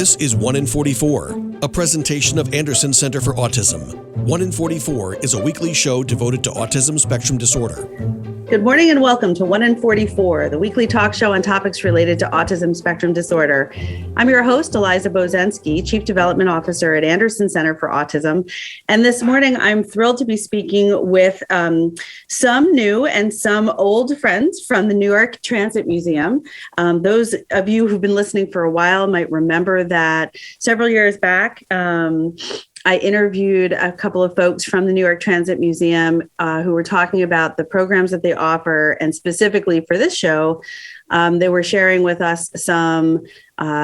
This is 1 in 44, a presentation of Anderson Center for Autism. 1 in 44 is a weekly show devoted to autism spectrum disorder. Good morning and welcome to 1 in 44, the weekly talk show on topics related to autism spectrum disorder. I'm your host, Eliza Bozensky, Chief Development Officer at Anderson Center for Autism. And this morning, I'm thrilled to be speaking with some new and some old friends from the New York Transit Museum. Those of you who've been listening for a while might remember that several years back, I interviewed a couple of folks from the New York Transit Museum who were talking about the programs that they offer. And specifically for this show, they were sharing with us some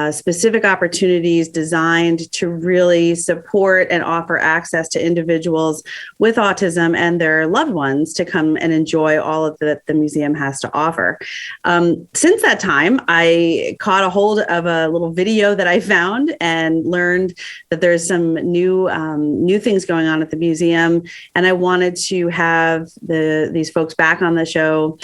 specific opportunities designed to really support and offer access to individuals with autism and their loved ones to come and enjoy all of that the museum has to offer. Since that time, I caught a hold of a little video that I found and learned that there's some new things going on at the museum. And I wanted to have these folks back on the show,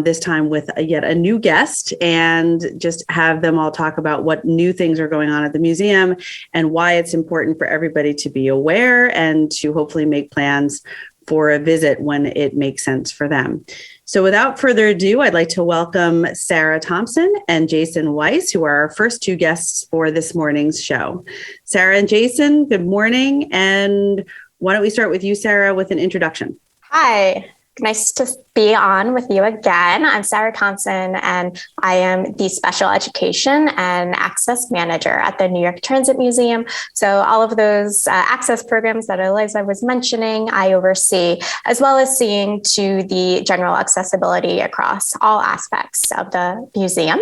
this time with yet a new guest, and just have them all talk about what new things are going on at the museum and why it's important for everybody to be aware and to hopefully make plans for a visit when it makes sense for them. So without further ado, I'd like to welcome Sarah Thompson and Jason Weiss, who are our first two guests for this morning's show. Sarah and Jason, good morning. And why don't we start with you, Sarah, with an introduction? Hi. Nice to be on with you again. I'm Sarah Thompson, and I am the Special Education and Access Manager at the New York Transit Museum. So all of those access programs that Eliza was mentioning, I oversee, as well as seeing to the general accessibility across all aspects of the museum.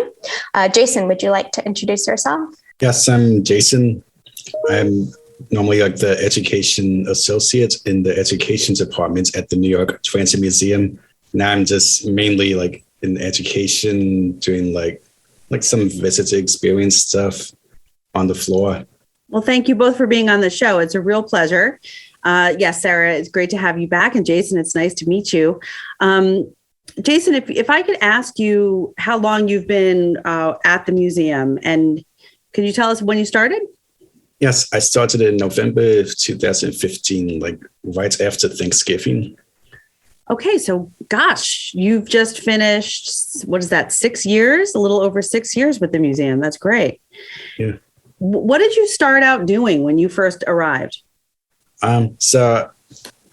Jason, would you like to introduce yourself? Yes, I'm Jason. I'm normally like the education associate in the education department at the New York Transit Museum. Now I'm just mainly like in education, doing like some visitor experience stuff on the floor. Well, thank you both for being on the show. It's a real pleasure. Yes, Sarah, it's great to have you back. And Jason, it's nice to meet you. Jason, if I could ask you how long you've been at the museum, and could you tell us when you started? Yes, I started in November of 2015, like right after Thanksgiving. Okay, so gosh, you've just finished, what is that, 6 years? A little over 6 years with the museum. That's great. Yeah. What did you start out doing when you first arrived? So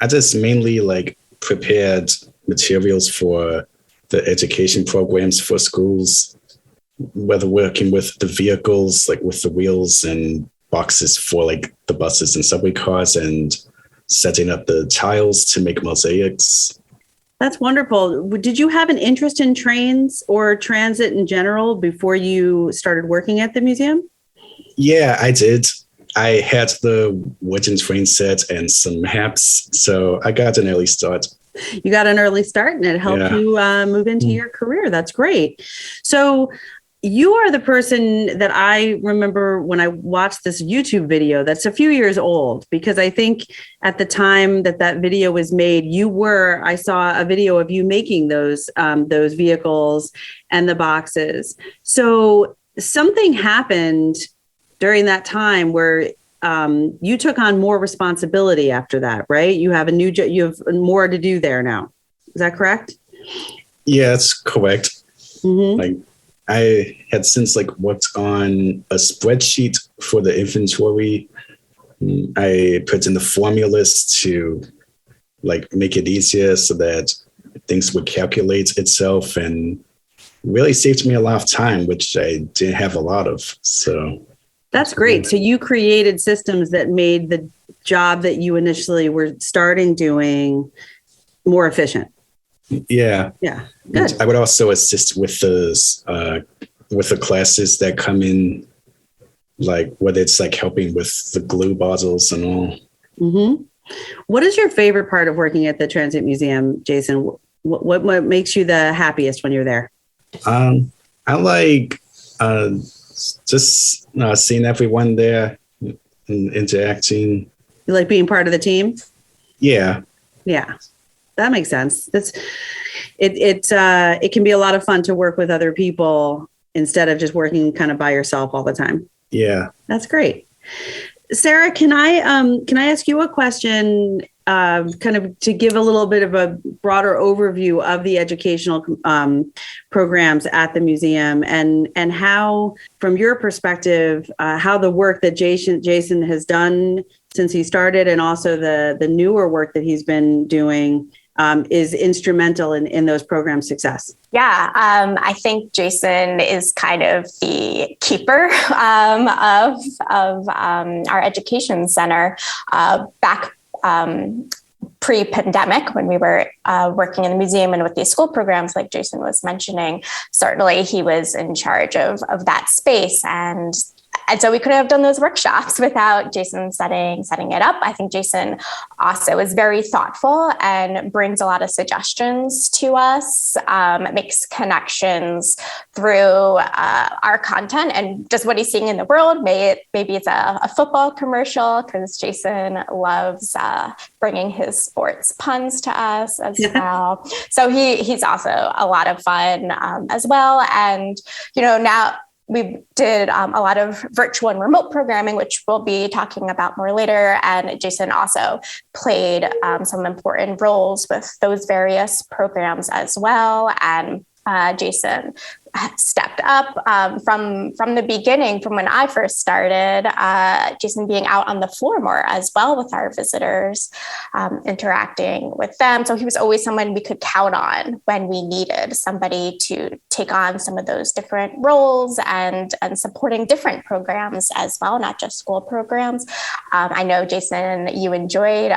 I just mainly like prepared materials for the education programs for schools, whether working with the vehicles, like with the wheels and boxes for like the buses and subway cars, and setting up the tiles to make mosaics. That's wonderful. Did you have an interest in trains or transit in general before you started working at the museum? Yeah, I did. I had the wooden train set and some maps, so I got an early start. You got an early start and it helped you move into your career. That's great. So you are the person that I remember when I watched this YouTube video that's a few years old, because I think at the time that video was made, I saw a video of you making those vehicles and the boxes. So something happened during that time where you took on more responsibility after that, right? You have a new job, you have more to do there now. Is that correct? Yeah, that's correct. Mm-hmm. Like, I had since worked on a spreadsheet for the inventory. I put in the formulas to make it easier so that things would calculate itself, and really saved me a lot of time, which I didn't have a lot of. So that's great. So you created systems that made the job that you initially were starting doing more efficient. Yeah. Yeah. Good. I would also assist with the classes that come in, whether it's helping with the glue bottles and all. Mm-hmm. What is your favorite part of working at the Transit Museum, Jason? What makes you the happiest when you're there? I like just seeing everyone there and interacting. You like being part of the team? Yeah. Yeah. That makes sense. It can be a lot of fun to work with other people instead of just working kind of by yourself all the time. Yeah. That's great. Sarah, can I ask you a question, kind of to give a little bit of a broader overview of the educational programs at the museum and how, from your perspective, how the work that Jason has done since he started and also the newer work that he's been doing is instrumental in those programs' success? Yeah, I think Jason is kind of the keeper of our education center back pre-pandemic when we were working in the museum and with these school programs like Jason was mentioning. Certainly he was in charge of that space, and so we couldn't have done those workshops without Jason setting it up. I think Jason also is very thoughtful and brings a lot of suggestions to us, makes connections through our content and just what he's seeing in the world. Maybe it's a football commercial, because Jason loves bringing his sports puns to us as well. So he's also a lot of fun as well. And, now we did a lot of virtual and remote programming, which we'll be talking about more later. And Jason also played some important roles with those various programs as well. And Jason stepped up from the beginning, from when I first started, Jason being out on the floor more as well with our visitors, interacting with them. So he was always someone we could count on when we needed somebody to take on some of those different roles and supporting different programs as well, not just school programs. I know, Jason, you enjoyed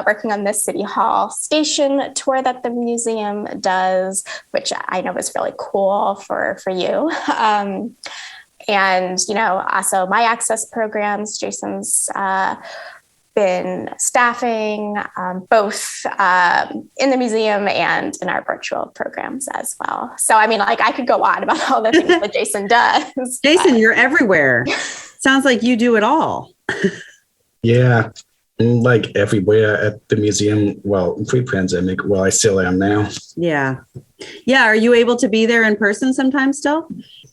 working on this City Hall station tour that the museum does, which I know is really cool for you. And, also my access programs, Jason's been staffing both in the museum and in our virtual programs as well. So, I could go on about all the things that Jason does. Jason, you're everywhere. Sounds like you do it all. Yeah. I'm everywhere at the museum. Well, pre-pandemic. Well, I still am now. Yeah. Yeah. Are you able to be there in person sometimes still?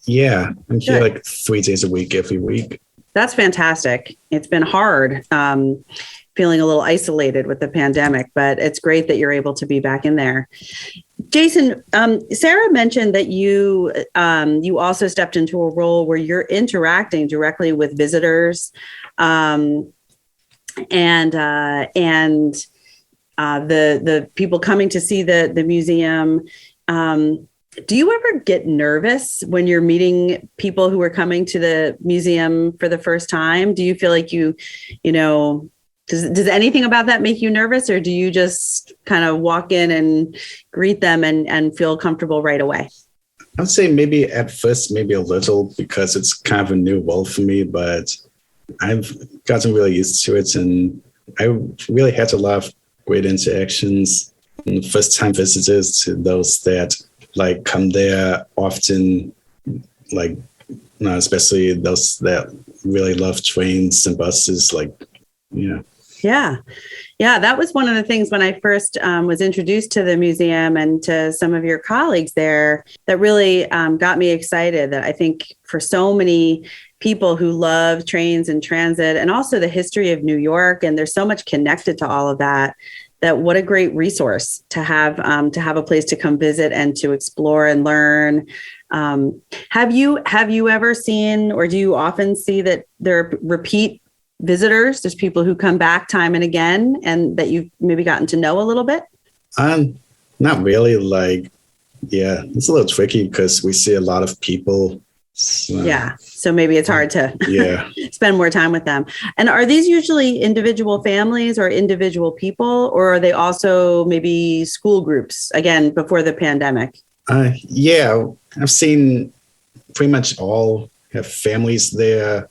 Yeah. I'm here 3 days a week, every week. That's fantastic. It's been hard, feeling a little isolated with the pandemic, but it's great that you're able to be back in there. Jason, Sarah mentioned that you also stepped into a role where you're interacting directly with visitors, and the people coming to see the museum. Do you ever get nervous when you're meeting people who are coming to the museum for the first time? Do you feel like does anything about that make you nervous, or do you just kind of walk in and greet them and feel comfortable right away? I'd say maybe at first, maybe a little, because it's kind of a new role for me, but I've gotten really used to it, and I really had a lot of great interactions. And first-time visitors, to those that come there often, especially those that really love trains and buses. Yeah. That was one of the things when I first was introduced to the museum and to some of your colleagues there that really got me excited. That I think for so many people who love trains and transit and also the history of New York, and there's so much connected to all of that, that what a great resource to have a place to come visit and to explore and learn. Have you ever seen, or do you often see that there are repeat visitors? There's people who come back time and again, and that you've maybe gotten to know a little bit? Not really. It's a little tricky because we see a lot of people. So maybe it's hard to spend more time with them. And are these usually individual families or individual people, or are they also maybe school groups, again, before the pandemic? I've seen pretty much all have families there,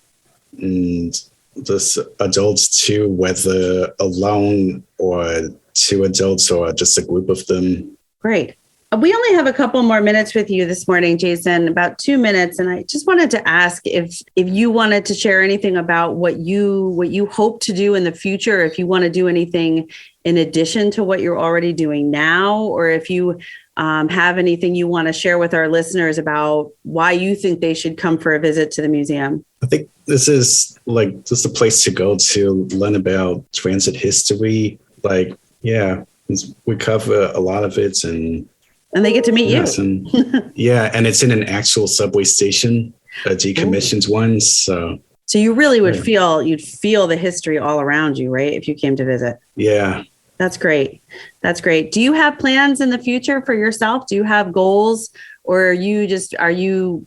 and just adults too, whether alone or two adults or just a group of them. Great. We only have a couple more minutes with you this morning, Jason, about 2 minutes. And I just wanted to ask if you wanted to share anything about what you hope to do in the future, if you want to do anything in addition to what you're already doing now, or if you have anything you want to share with our listeners about why you think they should come for a visit to the museum. I think this is like just a place to go to learn about transit history. Like, yeah, we cover a lot of it, and they get to meet you. Yeah, and it's in an actual subway station, a decommissioned one. So you really would you'd feel the history all around you, right? If you came to visit. Yeah. That's great. That's great. Do you have plans in the future for yourself? Do you have goals, or are you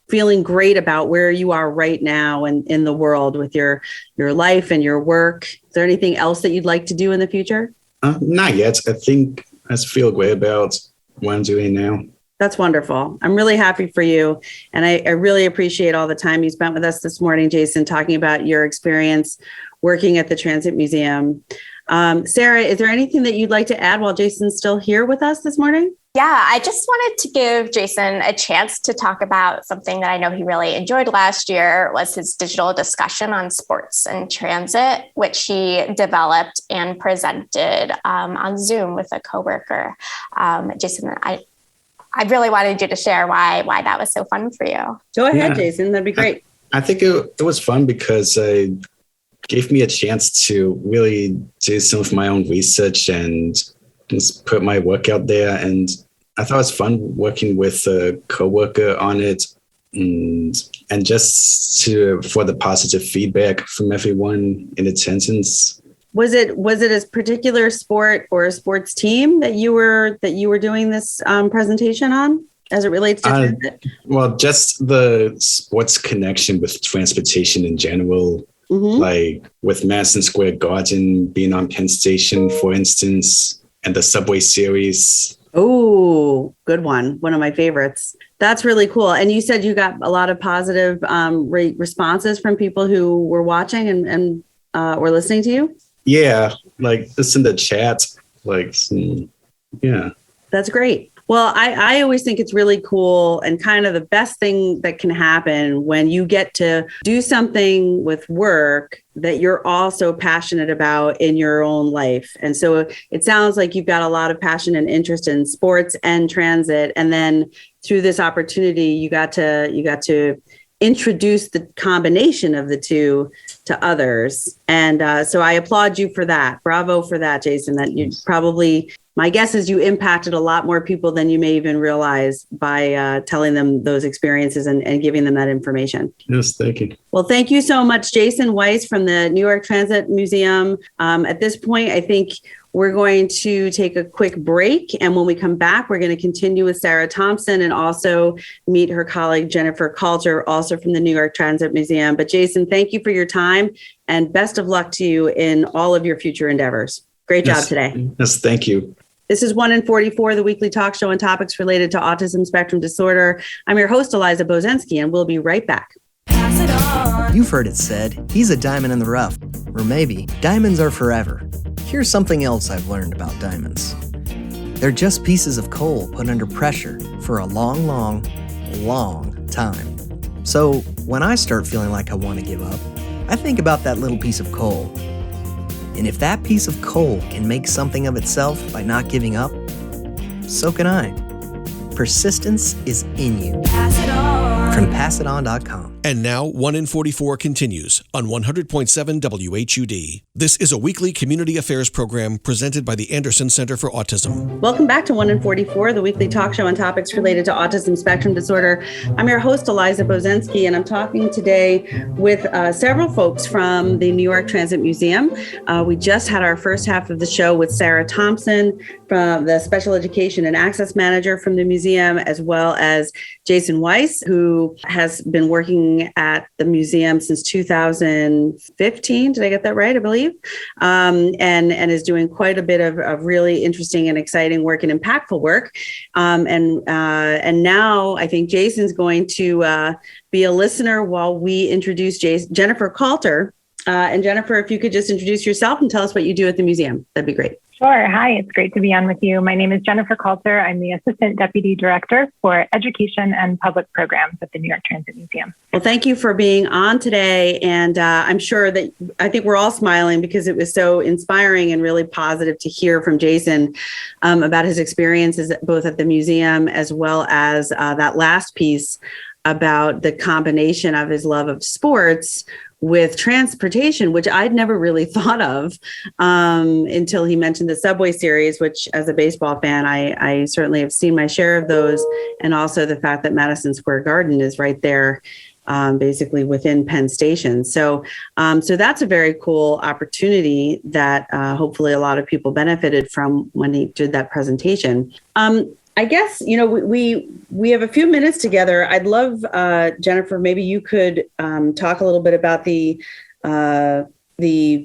feeling great about where you are right now and in the world with your life and your work? Is there anything else that you'd like to do in the future? Not yet. I think I feel great about what I'm doing now. That's wonderful. I'm really happy for you. And I really appreciate all the time you spent with us this morning, Jason, talking about your experience working at the Transit Museum. Sarah, is there anything that you'd like to add while Jason's still here with us this morning? Yeah, I just wanted to give Jason a chance to talk about something that I know he really enjoyed last year was his digital discussion on sports and transit, which he developed and presented on Zoom with a coworker. Jason, I really wanted you to share why that was so fun for you. Go ahead, Jason. That'd be great. I think it was fun because it gave me a chance to really do some of my own research and just put my work out there. And I thought it was fun working with a coworker on it and just for the positive feedback from everyone in attendance. Was it a particular sport or a sports team that you were doing this presentation on as it relates to transit? Well, just the sports connection with transportation in general, like with Madison Square Garden being on Penn Station, for instance, and the subway series. Oh, good one. One of my favorites. That's really cool. And you said you got a lot of positive responses from people who were watching and were listening to you? Yeah, like just in the chat, yeah. That's great. Well, I always think it's really cool and kind of the best thing that can happen when you get to do something with work that you're also passionate about in your own life. And so it sounds like you've got a lot of passion and interest in sports and transit. And then through this opportunity, you got to introduce the combination of the two to others. And so I applaud you for that. Bravo for that, Jason, that you probably, my guess is you impacted a lot more people than you may even realize by telling them those experiences and giving them that information. Yes, thank you. Well, thank you so much, Jason Weiss from the New York Transit Museum. At this point, I think we're going to take a quick break. And when we come back, we're going to continue with Sarah Thompson and also meet her colleague, Jennifer Kalter, also from the New York Transit Museum. But Jason, thank you for your time and best of luck to you in all of your future endeavors. Great job today. Yes, thank you. This is 1 in 44, the weekly talk show on topics related to autism spectrum disorder. I'm your host, Eliza Bozensky, and we'll be right back. You've heard it said, he's a diamond in the rough. Or maybe, diamonds are forever. Here's something else I've learned about diamonds. They're just pieces of coal put under pressure for a long, long, long time. So when I start feeling like I want to give up, I think about that little piece of coal. And if that piece of coal can make something of itself by not giving up, so can I. Persistence is in you. From PassItOn.com. And now 1 in 44 continues on 100.7 WHUD. This is a weekly community affairs program presented by the Anderson Center for Autism. Welcome back to 1 in 44, the weekly talk show on topics related to autism spectrum disorder. I'm your host, Eliza Bozensky, and I'm talking today with several folks from the New York Transit Museum. We just had our first half of the show with Sarah Thompson, from the Special Education and Access Manager from the museum, as well as Jason Weiss, who has been working at the museum since 2015. Did I get that right? I believe. And is doing quite a bit of really interesting and exciting work and impactful work. And now I think Jason's going to be a listener while we introduce Jennifer Kalter. And Jennifer, if you could just introduce yourself and tell us what you do at the museum, that'd be great. Sure. Hi, it's great to be on with you. My name is Jennifer Kalter. I'm the Assistant Deputy Director for Education and Public Programs at the New York Transit Museum. Well, thank you for being on today. And I'm sure that I think we're all smiling because it was so inspiring and really positive to hear from Jason about his experiences both at the museum as well as that last piece about the combination of his love of sports with transportation, which I'd never really thought of until he mentioned the Subway series, which as a baseball fan, I certainly have seen my share of those. And also the fact that Madison Square Garden is right there, basically within Penn Station. So that's a very cool opportunity that hopefully a lot of people benefited from when he did that presentation. I guess, we have a few minutes together. I'd love, Jennifer, maybe you could talk a little bit about the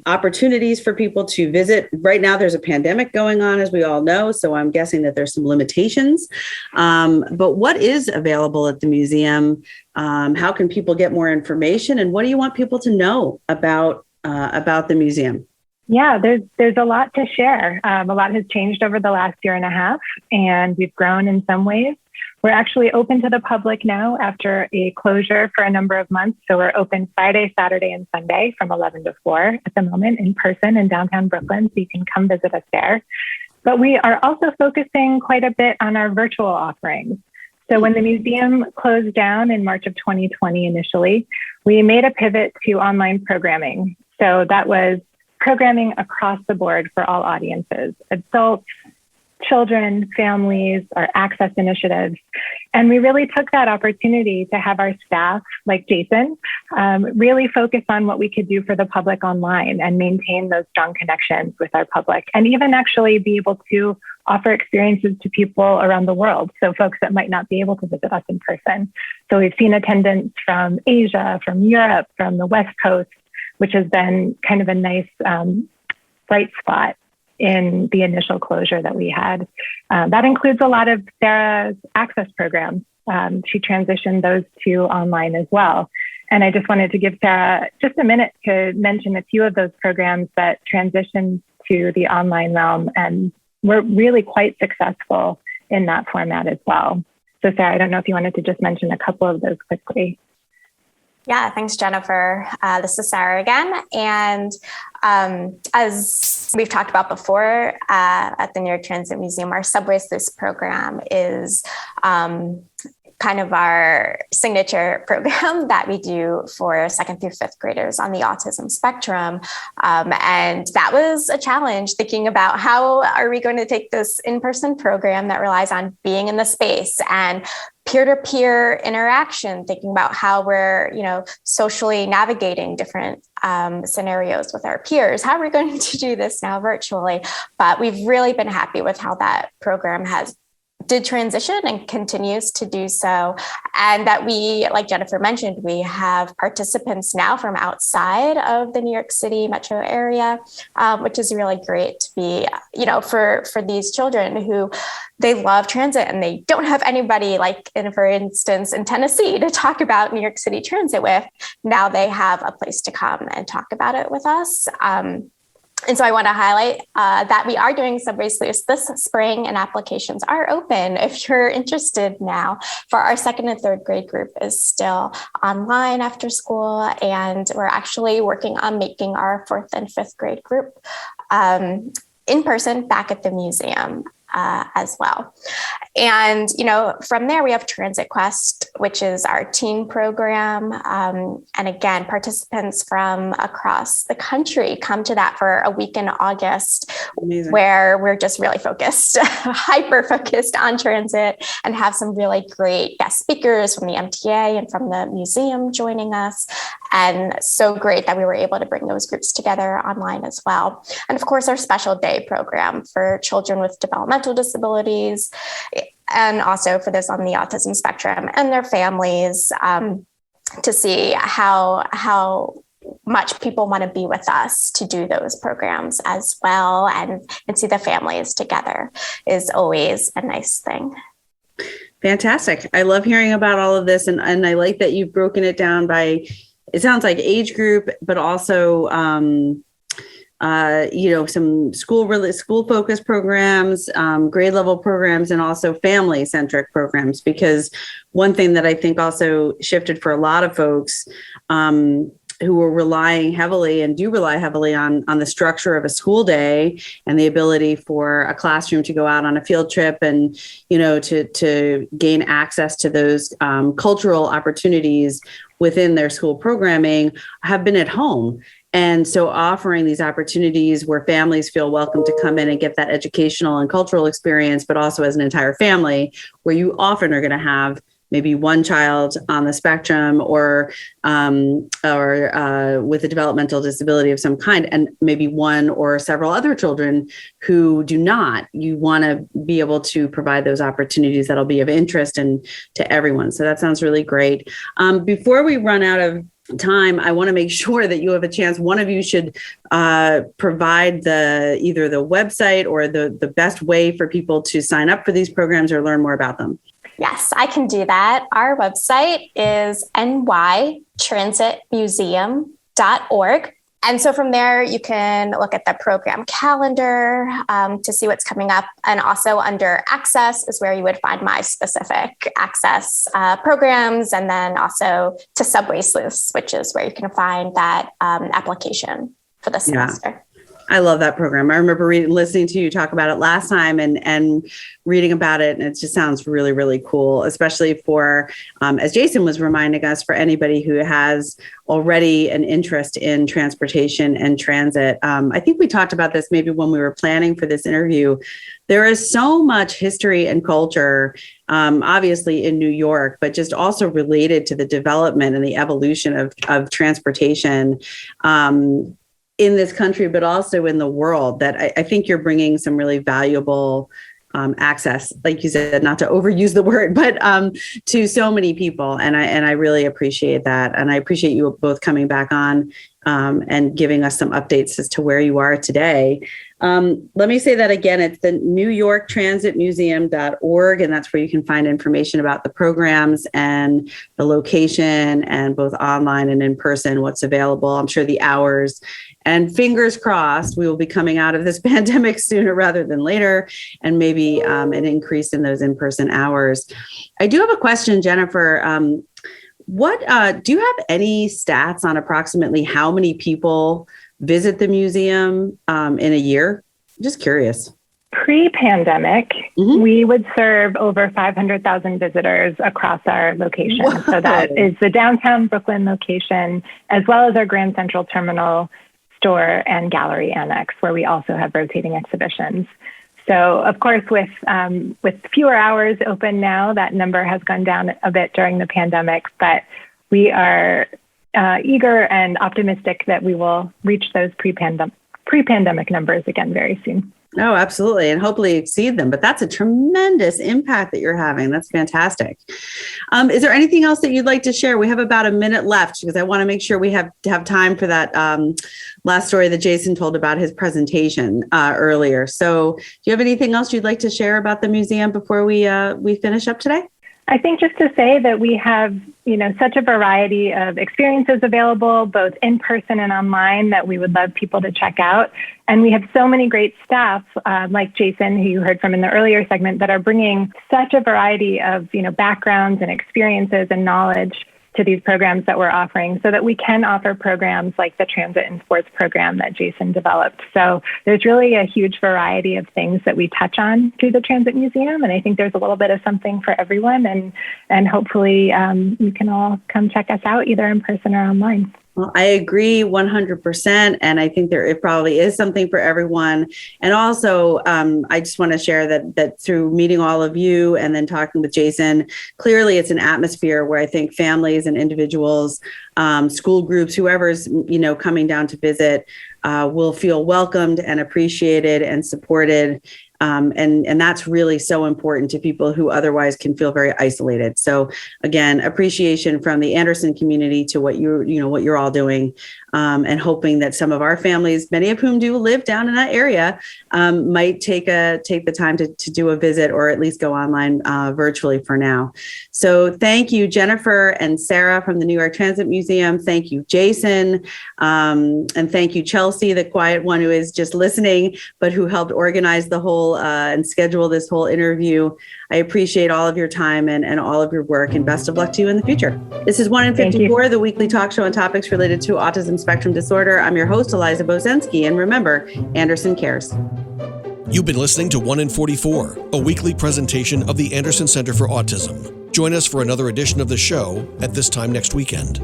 opportunities for people to visit. Right now, there's a pandemic going on, as we all know, so I'm guessing that there's some limitations. But what is available at the museum? How can people get more information? And what do you want people to know about the museum? Yeah, there's a lot to share. A lot has changed over the last year and a half, and we've grown in some ways. We're actually open to the public now after a closure for a number of months. So we're open Friday, Saturday, and Sunday from 11 to 4 at the moment in person in downtown Brooklyn. So you can come visit us there. But we are also focusing quite a bit on our virtual offerings. So when the museum closed down in March of 2020 initially, we made a pivot to online programming. So that was programming across the board for all audiences, adults, children, families, our access initiatives. And we really took that opportunity to have our staff, like Jason, really focus on what we could do for the public online and maintain those strong connections with our public, and even actually be able to offer experiences to people around the world. So folks that might not be able to visit us in person. So we've seen attendance from Asia, from Europe, from the West Coast, which has been kind of a nice bright spot in the initial closure that we had. That includes a lot of Sarah's access programs. She transitioned those to online as well. And I just wanted to give Sarah just a minute to mention a few of those programs that transitioned to the online realm and were really quite successful in that format as well. So Sarah, I don't know if you wanted to just mention a couple of those quickly. Yeah, thanks, Jennifer. This is Sarah again. And as we've talked about before at the New York Transit Museum, our Subway Sleuths program is kind of our signature program that we do for second through fifth graders on the autism spectrum. And that was a challenge, thinking about how are we going to take this in-person program that relies on being in the space and peer-to-peer interaction, thinking about how we're, socially navigating different scenarios with our peers. How are we going to do this now virtually? But we've really been happy with how that program did transition and continues to do so. And that we, like Jennifer mentioned, we have participants now from outside of the New York City metro area, which is really great to be, for these children who they love transit and they don't have anybody for instance, in Tennessee to talk about New York City transit with. Now they have a place to come and talk about it with us. And so I want to highlight that we are doing Subway Sleuths this spring, and applications are open if you're interested now. For our second and third grade group is still online after school, and we're actually working on making our fourth and fifth grade group in person back at the museum as well. And, from there we have Transit Quest, which is our teen program. And again, participants from across the country come to that for a week in August. Amazing. Where we're just really focused, hyper focused on transit, and have some really great guest speakers from the MTA and from the museum joining us. And so great that we were able to bring those groups together online as well. And of course, our special day program for children with developmental disabilities, and also for those on the autism spectrum and their families, to see how much people want to be with us to do those programs as well, and see the families together is always a nice thing. Fantastic. I love hearing about all of this. And I like that you've broken it down by, it sounds like age group, but also, some school focused programs, grade level programs, and also family centric programs. Because one thing that I think also shifted for a lot of folks who are relying heavily and do rely heavily on the structure of a school day and the ability for a classroom to go out on a field trip and, to gain access to those cultural opportunities within their school programming have been at home. And so offering these opportunities where families feel welcome to come in and get that educational and cultural experience, but also as an entire family, where you often are going to have maybe one child on the spectrum or with a developmental disability of some kind, and maybe one or several other children who do not. You want to be able to provide those opportunities that'll be of interest and to everyone. So that sounds really great. Before we run out of time, I want to make sure that you have a chance. One of you should provide either the website or the best way for people to sign up for these programs or learn more about them. Yes, I can do that. Our website is nytransitmuseum.org. And so from there, you can look at the program calendar to see what's coming up. And also under Access is where you would find my specific Access programs. And then also to Subways list, which is where you can find that application for the semester. Yeah. I love that program. I remember listening to you talk about it last time and reading about it. And it just sounds really, really cool, especially for, as Jason was reminding us, for anybody who has already an interest in transportation and transit. I think we talked about this maybe when we were planning for this interview. There is so much history and culture, obviously in New York, but just also related to the development and the evolution of transportation in this country, but also in the world, that I think you're bringing some really valuable access, like you said, not to overuse the word, but to so many people. And I really appreciate that. And I appreciate you both coming back on and giving us some updates as to where you are today. Let me say that again. It's the NewYorkTransitMuseum.org, and that's where you can find information about the programs and the location, and both online and in person, what's available. I'm sure the hours, and fingers crossed, we will be coming out of this pandemic sooner rather than later, and maybe an increase in those in-person hours. I do have a question, Jennifer. What do you have any stats on approximately how many people visit the museum in a year? Just curious. Pre-pandemic, we would serve over 500,000 visitors across our location. Whoa. So that is the downtown Brooklyn location, as well as our Grand Central Terminal store and gallery annex, where we also have rotating exhibitions. So, of course, with fewer hours open now, that number has gone down a bit during the pandemic, but we are eager and optimistic that we will reach those pre-pandemic numbers again very soon. Oh, absolutely. And hopefully exceed them. But that's a tremendous impact that you're having. That's fantastic. Is there anything else that you'd like to share? We have about a minute left because I want to make sure we have time for that last story that Jason told about his presentation earlier. So do you have anything else you'd like to share about the museum before we finish up today? I think just to say that we have, such a variety of experiences available, both in person and online, that we would love people to check out. And we have so many great staff, like Jason, who you heard from in the earlier segment, that are bringing such a variety of, backgrounds and experiences and knowledge to these programs that we're offering, so that we can offer programs like the Transit and Sports program that Jason developed. So there's really a huge variety of things that we touch on through the Transit Museum. And I think there's a little bit of something for everyone. And hopefully you can all come check us out either in person or online. Well, I agree 100%. And I think it probably is something for everyone. And also, I just want to share that through meeting all of you and then talking with Jason, clearly it's an atmosphere where I think families and individuals, school groups, whoever's, coming down to visit, will feel welcomed and appreciated and supported. And that's really so important to people who otherwise can feel very isolated. So again, appreciation from the Anderson community to what you're all doing, and hoping that some of our families, many of whom do live down in that area, might take the time to do a visit or at least go online virtually for now. So thank you, Jennifer and Sarah from the New York Transit Museum. Museum. Thank you, Jason. And thank you, Chelsea, the quiet one who is just listening, but who helped organize the whole and schedule this whole interview. I appreciate all of your time and all of your work, and best of luck to you in the future. This is 1 in 54, the weekly talk show on topics related to autism spectrum disorder. I'm your host, Eliza Bozensky, and remember, Anderson cares. You've been listening to 1 in 44, a weekly presentation of the Anderson Center for Autism. Join us for another edition of the show at this time next weekend.